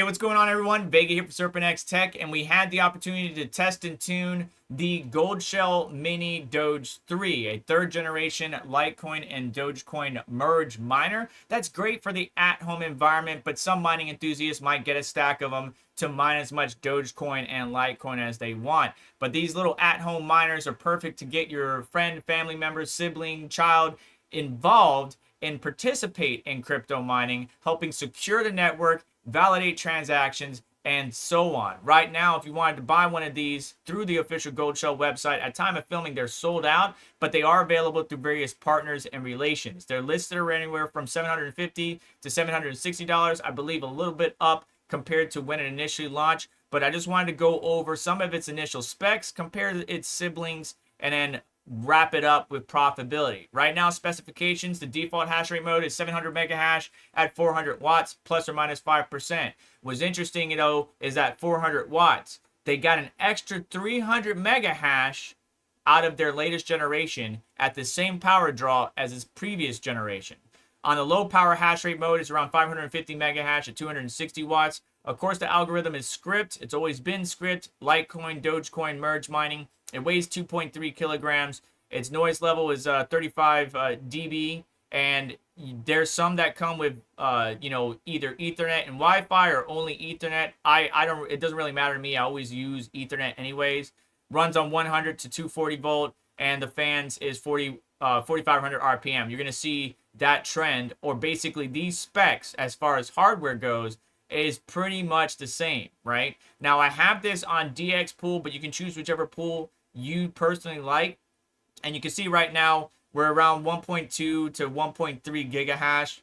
Hey, what's going on, everyone? Vega here for SerpentX Tech, and we had the opportunity to test and tune the Goldshell MiniDoge 3, a third-generation Litecoin and Dogecoin merge miner. That's great for the at-home environment, but some mining enthusiasts might get a stack of them to mine as much Dogecoin and Litecoin as they want. But these little at-home miners are perfect to get your friend, family member, sibling, child involved and participate in crypto mining, helping secure the network, validate transactions, and so on. Right now, if you wanted to buy one of these through the official Goldshell website, at time of filming, they're sold out, but they are available through various partners and relations. They're listed anywhere from $750 to $760, I believe a little bit up compared to when it initially launched, but I just wanted to go over some of its initial specs, compare its siblings, and then wrap it up with profitability. Right now, specifications, the default hash rate mode is 700 mega hash at 400 watts, plus or minus 5%. What's interesting, is that 400 watts, they got an extra 300 mega hash out of their latest generation at the same power draw as its previous generation. On the low power hash rate mode, it's around 550 mega hash at 260 watts. Of course, the algorithm is script. It's always been script. Litecoin, Dogecoin merge mining. It weighs 2.3 kilograms. Its noise level is 35 dB, and there's some that come with either Ethernet and Wi-Fi or only Ethernet. It doesn't really matter to me. I always use Ethernet anyways. Runs on 100 to 240 volt, and the fans is 4,500 RPM. You're gonna see that trend, or basically these specs as far as hardware goes, is pretty much the same, right? Now, I have this on DX pool, but you can choose whichever pool you personally like. And you can see right now, we're around 1.2 to 1.3 gigahash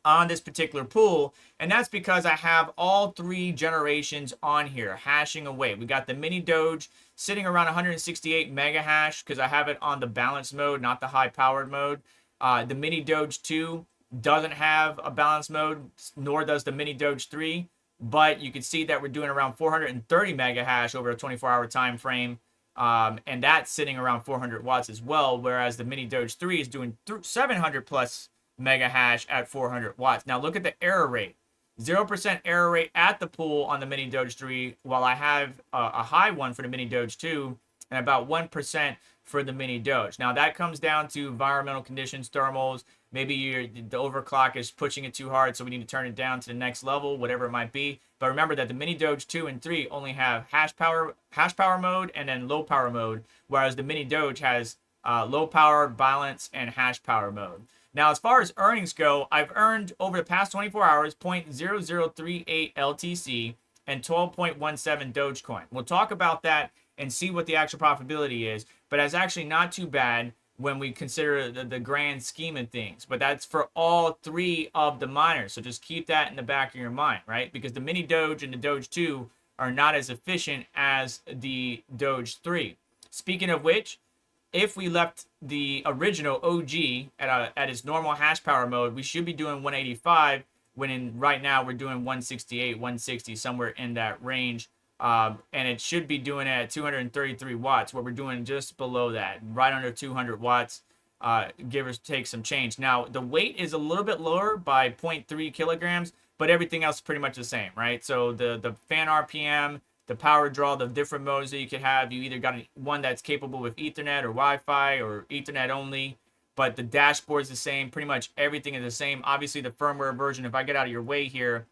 on this particular pool. And that's because I have all three generations on here hashing away. We got the MiniDoge sitting around 168 mega hash because I have it on the balanced mode, not the high powered mode. The MiniDoge 2 doesn't have a balance mode, nor does the MiniDoge 3, but you can see that we're doing around 430 mega hash over a 24-hour time frame, and that's sitting around 400 watts as well, whereas the MiniDoge 3 is doing 700 plus mega hash at 400 watts. Now look at the error rate. 0% error rate at the pool on the MiniDoge 3, while I have a high one for the MiniDoge 2, and about 1% for the MiniDoge. Now that comes down to environmental conditions, thermals. Maybe the overclock is pushing it too hard, so we need to turn it down to the next level, whatever it might be. But remember that the MiniDoge 2 and 3 only have hash power mode and then low power mode, whereas the MiniDoge has low power, balance, and hash power mode. Now, as far as earnings go, I've earned over the past 24 hours 0.0038 LTC and 12.17 Dogecoin. We'll talk about that and see what the actual profitability is, but that's actually not too bad when we consider the grand scheme of things. But that's for all three of the miners, so just keep that in the back of your mind, right? Because the MiniDoge and the Doge 2 are not as efficient as the Doge 3. Speaking of which, if we left the original OG at its normal hash power mode, we should be doing 185, when right now we're doing 168, 160, somewhere in that range. And it should be doing it at 233 watts, where we're doing just below that, right under 200 watts, give or take some change. Now, the weight is a little bit lower by 0.3 kilograms, but everything else is pretty much the same, right? So the fan RPM, the power draw, the different modes that you could have, you either got one that's capable with Ethernet or Wi-Fi or Ethernet only, but the dashboard's the same. Pretty much everything is the same. Obviously, the firmware version, if I get out of your way here,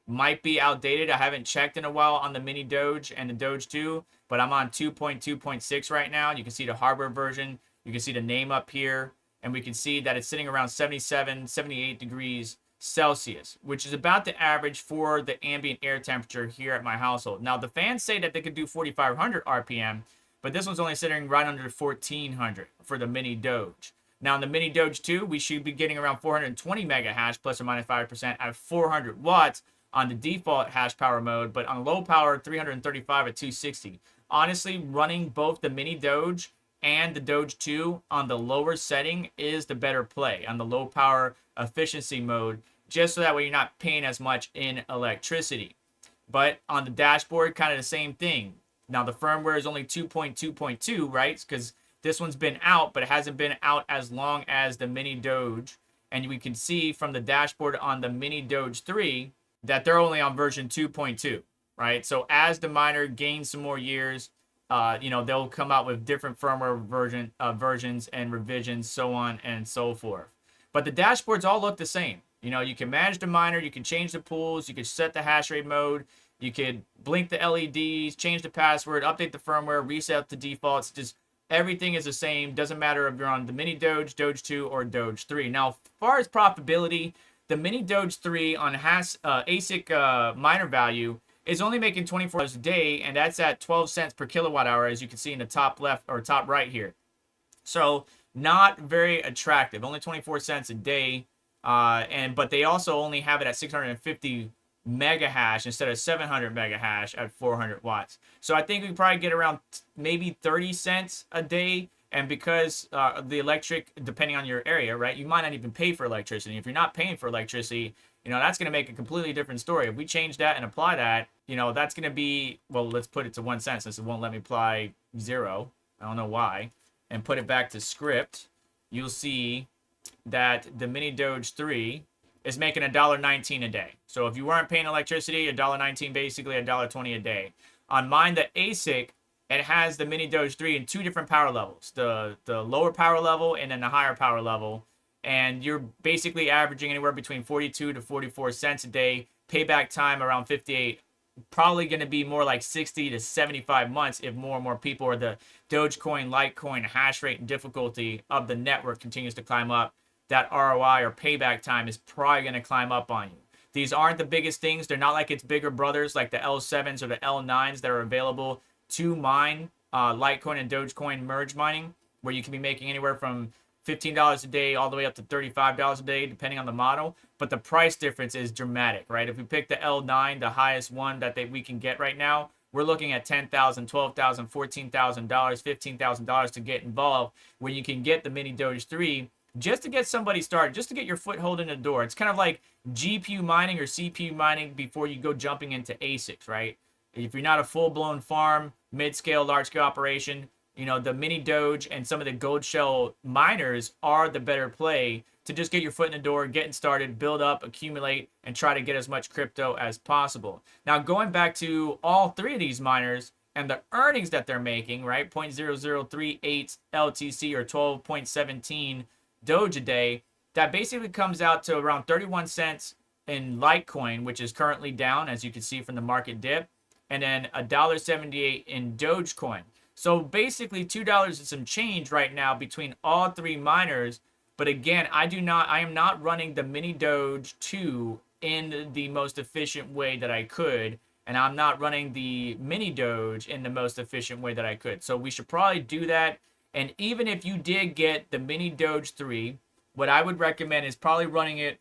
might be outdated. I haven't checked in a while on the MiniDoge and the Doge 2, but I'm on 2.2.6 right now. You can see the hardware version. You can see the name up here, and we can see that it's sitting around 77, 78 degrees Celsius, which is about the average for the ambient air temperature here at my household. Now, the fans say that they could do 4,500 RPM, but this one's only sitting right under 1,400 for the MiniDoge. Now, in the MiniDoge 2, we should be getting around 420 mega hash, plus or minus 5% at 400 watts, on the default hash power mode, but on low power, 335 at 260. Honestly, running both the MiniDoge and the Doge 2 on the lower setting is the better play on the low power efficiency mode, just so that way you're not paying as much in electricity. But on the dashboard, kind of the same thing. Now, the firmware is only 2.2.2, right? Because this one's been out, but it hasn't been out as long as the MiniDoge. And we can see from the dashboard on the MiniDoge 3 that they're only on version 2.2, right? So as the miner gains some more years, you know, they'll come out with different firmware versions and revisions, so on and so forth. But the dashboards all look the same. You know, you can manage the miner, you can change the pools, you can set the hash rate mode, you could blink the LEDs, change the password, update the firmware, reset the defaults. Just everything is the same. Doesn't matter if you're on the Mini Doge, Doge 2, or Doge 3. Now, as far as profitability, the Mini Doge 3 on ASIC miner value is only making $24 a day, and that's at 12 cents per kilowatt hour, as you can see in the top left or top right here. So not very attractive. Only 24 cents a day, but they also only have it at 650 mega hash instead of 700 mega hash at 400 watts. So I think we probably get around maybe 30 cents a day. And because the electric, depending on your area, right, you might not even pay for electricity. If you're not paying for electricity, you know, that's going to make a completely different story. If we change that and apply that, you know, that's going to be, well, let's put it to 1 cent since it won't let me apply 0. I don't know why. And put it back to script. You'll see that the Mini Doge 3 is making $1.19 a day. So if you weren't paying electricity, $1.19 basically, $1.20 a day. On mine, the ASIC, it has the Mini Doge 3 in 2 different power levels, the lower power level and then the higher power level. And you're basically averaging anywhere between 42 to 44 cents a day. Payback time around 58. Probably going to be more like 60 to 75 months if more and more people, or the Dogecoin, Litecoin, hash rate, and difficulty of the network continues to climb up. That ROI or payback time is probably going to climb up on you. These aren't the biggest things. They're not like its bigger brothers like the L7s or the L9s that are available to mine Litecoin and Dogecoin merge mining, where you can be making anywhere from $15 a day all the way up to $35 a day, depending on the model. But the price difference is dramatic, right? If we pick the L9, the highest one that we can get right now, we're looking at $10,000, $12,000, $14,000, $15,000 to get involved, where you can get the Mini Doge 3 just to get somebody started, just to get your foothold in the door. It's kind of like GPU mining or CPU mining before you go jumping into ASICs, right? If you're not a full-blown farm, mid-scale, large-scale operation, you know, the Mini Doge and some of the Goldshell miners are the better play to just get your foot in the door, getting started, build up, accumulate, and try to get as much crypto as possible. Now, going back to all 3 of these miners and the earnings that they're making, right, 0.0038 LTC or 12.17 Doge a day, that basically comes out to around 31 cents in Litecoin, which is currently down, as you can see from the market dip, and then $1.78 in Dogecoin. So basically $2 and some change right now between all 3 miners. But again, I am not running the Mini Doge 2 in the most efficient way that I could, and I'm not running the Mini Doge in the most efficient way that I could. So we should probably do that. And even if you did get the Mini Doge 3, what I would recommend is probably running it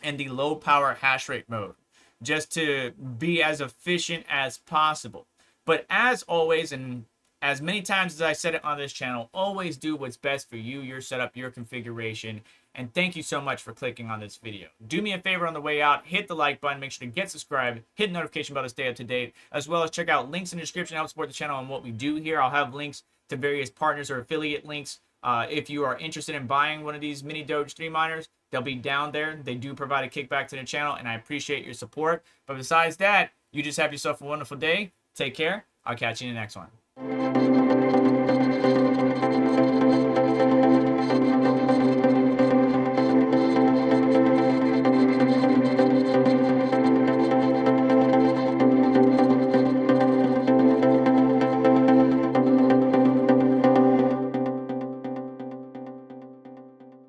in the low power hash rate mode, just to be as efficient as possible. But as always, and as many times as I said it on this channel, always do what's best for you, your setup, your configuration. And thank you so much for clicking on this video. Do me a favor on the way out, hit the like button, make sure to get subscribed, hit the notification bell to stay up to date, as well as check out links in the description to help support the channel and what we do here. I'll have links to various partners or affiliate links. If you are interested in buying one of these Mini Doge 3 miners, they'll be down there. They do provide a kickback to the channel, and I appreciate your support. But besides that, you just have yourself a wonderful day. Take care. I'll catch you in the next one.